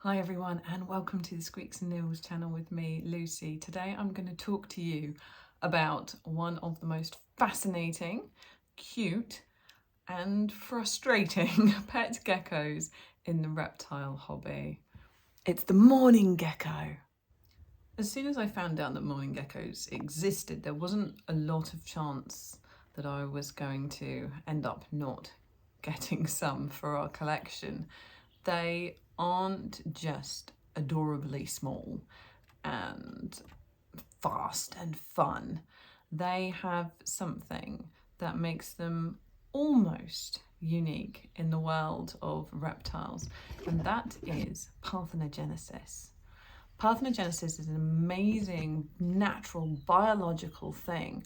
Hi everyone and welcome to the Squeaks and Nils channel with me, Lucy. Today I'm going to talk to you about one of the most fascinating, cute and frustrating pet geckos in the reptile hobby. It's the mourning gecko. As soon as I found out that mourning geckos existed, there wasn't a lot of chance that I was going to end up not getting some for our collection. They aren't just adorably small and fast and fun. They have something that makes them almost unique in the world of reptiles, and that is parthenogenesis. Parthenogenesis is an amazing natural biological thing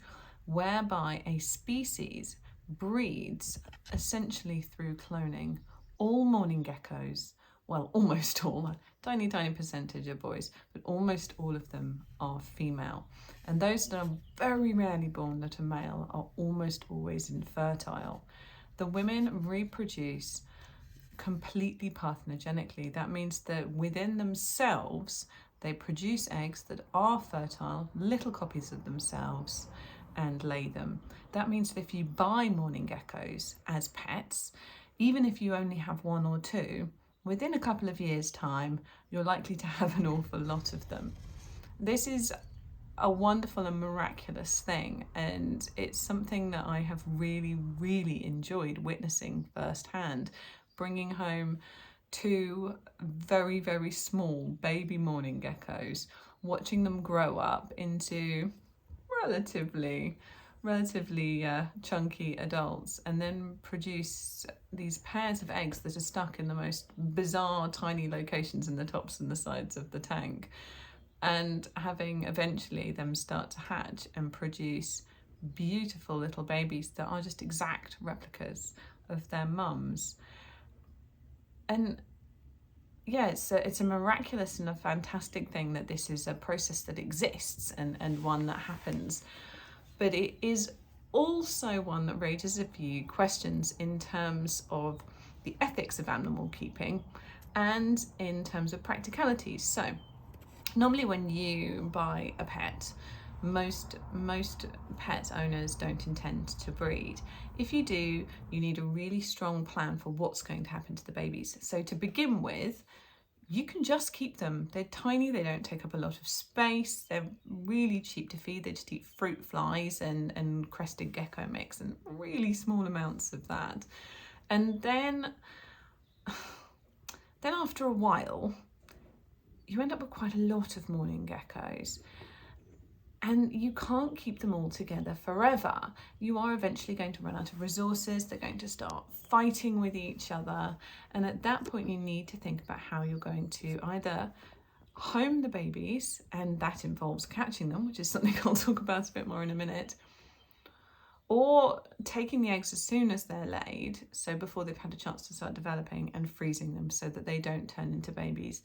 whereby a species breeds essentially through cloning. All mourning geckos, well, almost all, a tiny percentage are boys, but almost all of them are female. And those that are very rarely born that are male are almost always infertile. The women reproduce completely parthenogenically. That means that within themselves, they produce eggs that are fertile, little copies of themselves, and lay them. That means that if you buy mourning geckos as pets, even if you only have one or two, within a couple of years' time, you're likely to have an awful lot of them. This is a wonderful and miraculous thing, and it's something that I have really enjoyed witnessing firsthand, bringing home two very small baby mourning geckos, watching them grow up into relatively chunky adults, and then produce these pairs of eggs that are stuck in the most bizarre tiny locations in the tops and the sides of the tank, and having eventually them start to hatch and produce beautiful little babies that are just exact replicas of their mums. And yeah, it's a miraculous and a fantastic thing that this is a process that exists and one that happens. But it is also one that raises a few questions in terms of the ethics of animal keeping and in terms of practicalities. So normally when you buy a pet, most pet owners don't intend to breed. If you do, you need a really strong plan for what's going to happen to the babies. So to begin with, you can just keep them. They're tiny, they don't take up a lot of space, they're really cheap to feed. They just eat fruit flies and crested gecko mix and really small amounts of that. And then after a while, you end up with quite a lot of mourning geckos. And you can't keep them all together forever. You are eventually going to run out of resources. They're going to start fighting with each other. And at that point, you need to think about how you're going to either home the babies, and that involves catching them, which is something I'll talk about a bit more in a minute, or taking the eggs as soon as they're laid, so before they've had a chance to start developing, and freezing them so that they don't turn into babies.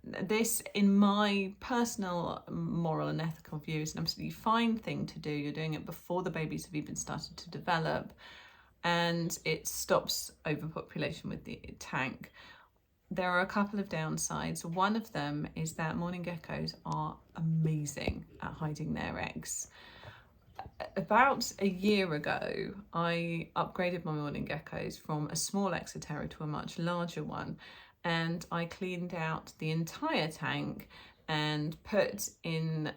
This, in my personal moral and ethical view, is an absolutely fine thing to do. You're doing it before the babies have even started to develop, and it stops overpopulation with the tank. There are a couple of downsides. One of them is that mourning geckos are amazing at hiding their eggs. About a year ago, I upgraded my mourning geckos from a small Exoterra to a much larger one, and I cleaned out the entire tank and put in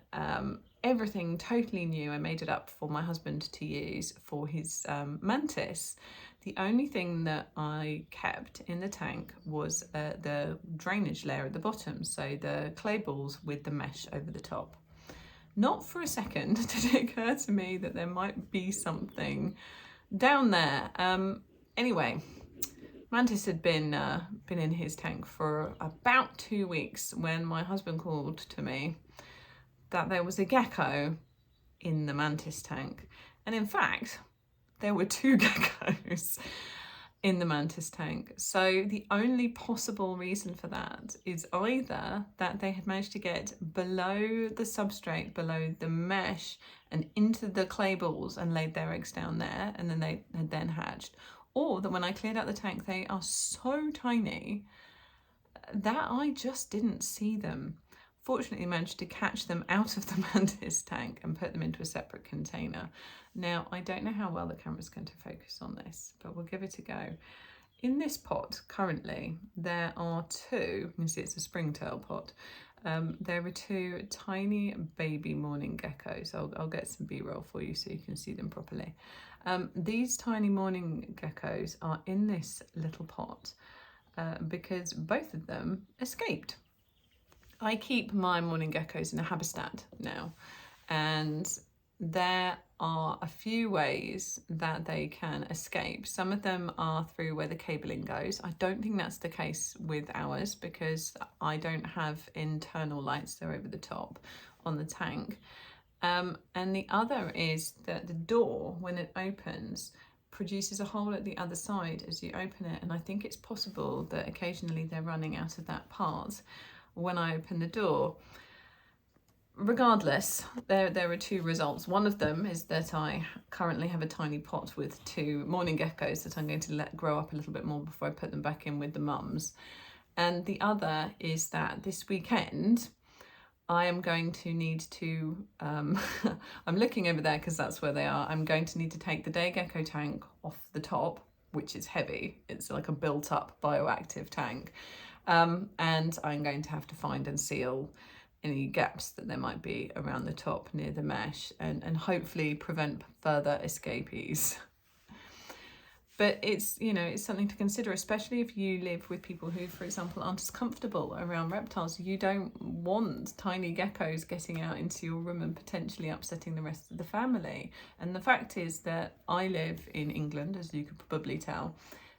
everything totally new. I made it up for my husband to use for his mantis. The only thing that I kept in the tank was the drainage layer at the bottom, so the clay balls with the mesh over the top. Not for a second did it occur to me that there might be something down there. Anyway, Mantis had been in his tank for about 2 weeks when my husband called to me that there was a gecko in the Mantis tank. And in fact, there were 2 geckos in the Mantis tank. So the only possible reason for that is either that they had managed to get below the substrate, below the mesh, and into the clay balls and laid their eggs down there, and then they had then hatched, or that when I cleared out the tank, they are so tiny that I just didn't see them. Fortunately, managed to catch them out of the mantis tank and put them into a separate container. Now, I don't know how well the camera's going to focus on this, but we'll give it a go. In this pot, currently, there are two, you can see it's a springtail pot, there are two tiny baby mourning geckos. I'll get some B-roll for you so you can see them properly. These tiny mourning geckos are in this little pot because both of them escaped. I keep my mourning geckos in a habitat now, and there are a few ways that they can escape. Some of them are through where the cabling goes. I don't think that's the case with ours because I don't have internal lights, they're over the top on the tank. And the other is that the door, when it opens, produces a hole at the other side as you open it, and I think it's possible that occasionally they're running out of that part when I open the door. Regardless, there are two results. One of them is that I currently have a tiny pot with two mourning geckos that I'm going to let grow up a little bit more before I put them back in with the mums. And the other is that this weekend I am going to need to, I'm looking over there because that's where they are. I'm going to need to take the day gecko tank off the top, which is heavy. It's like a built up bioactive tank. And I'm going to have to find and seal any gaps that there might be around the top near the mesh and hopefully prevent further escapees. But it's, you know, it's something to consider, especially if you live with people who, for example, aren't as comfortable around reptiles. You don't want tiny geckos getting out into your room and potentially upsetting the rest of the family. And the fact is that I live in England, as you could probably tell,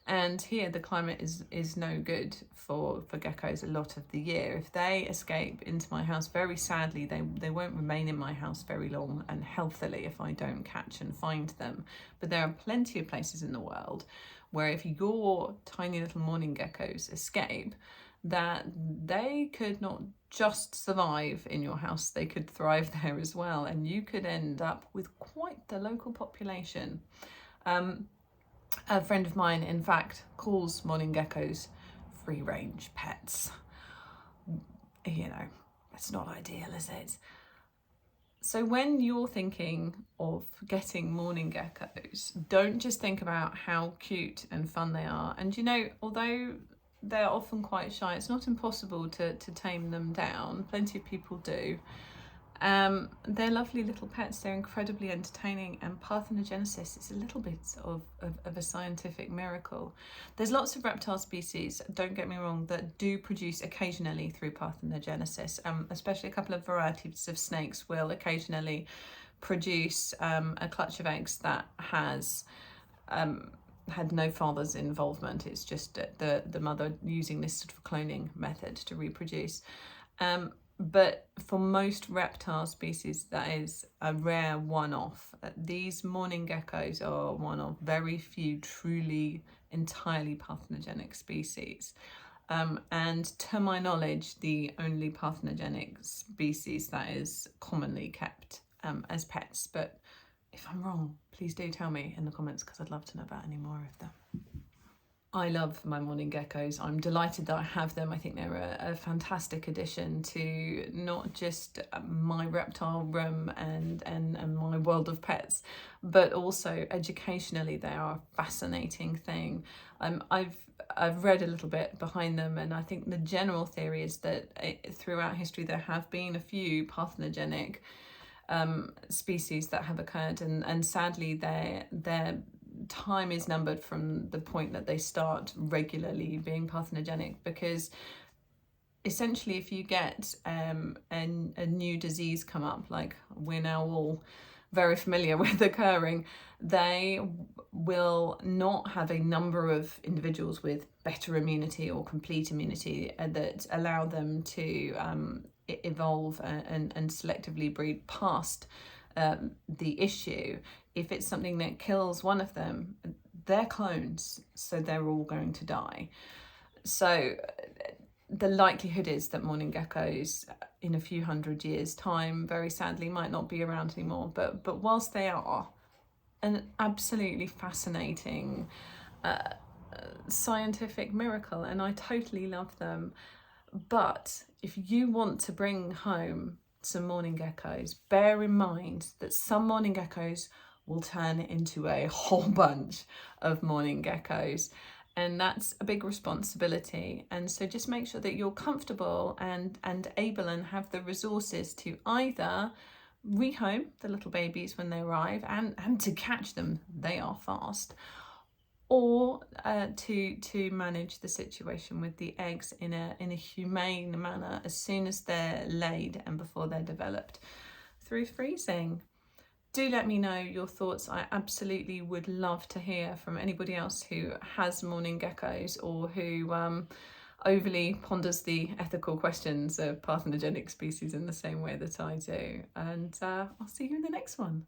and here the climate is no good for geckos a lot of the year. If they escape into my house, very sadly, they won't remain in my house very long and healthily if I don't catch and find them. But there are plenty of places in the world where if your tiny little mourning geckos escape, that they could not just survive in your house, they could thrive there as well. And you could end up with quite the local population. A friend of mine, in fact, calls mourning geckos free-range pets. You know, that's not ideal, is it? So when you're thinking of getting mourning geckos, don't just think about how cute and fun they are. And you know, although they're often quite shy, it's not impossible to tame them down. Plenty of people do. They're lovely little pets. They're incredibly entertaining, and parthenogenesis is a little bit of a scientific miracle. There's lots of reptile species, don't get me wrong, that do produce occasionally through parthenogenesis, especially a couple of varieties of snakes will occasionally produce a clutch of eggs that has had no father's involvement. It's just the mother using this sort of cloning method to reproduce. But for most reptile species, that is a rare one-off. These mourning geckos are one of very few truly entirely parthenogenic species. And to my knowledge, the only parthenogenic species that is commonly kept as pets. But if I'm wrong, please do tell me in the comments because I'd love to know about any more of them. I love my mourning geckos. I'm delighted that I have them. I think they're a fantastic addition to not just my reptile room and my world of pets, but also educationally they are a fascinating thing. I've read a little bit behind them, and I think the general theory is that throughout history there have been a few parthenogenic species that have occurred, and sadly their time is numbered from the point that they start regularly being parthenogenic, because essentially if you get a new disease come up, like we're now all very familiar with occurring, they will not have a number of individuals with better immunity or complete immunity that allow them to evolve and selectively breed past the issue. If it's something that kills one of them, they're clones, so they're all going to die. So the likelihood is that mourning geckos in a few hundred years time very sadly might not be around anymore, but whilst they are an absolutely fascinating scientific miracle, and I totally love them. But if you want to bring home some mourning geckos, bear in mind that some mourning geckos will turn into a whole bunch of mourning geckos, and that's a big responsibility. And so just make sure that you're comfortable and able and have the resources to either rehome the little babies when they arrive and to catch them, they are fast, or to manage the situation with the eggs in a humane manner as soon as they're laid and before they're developed through freezing. Do let me know your thoughts. I absolutely would love to hear from anybody else who has mourning geckos or who overly ponders the ethical questions of parthenogenic species in the same way that I do. And I'll see you in the next one.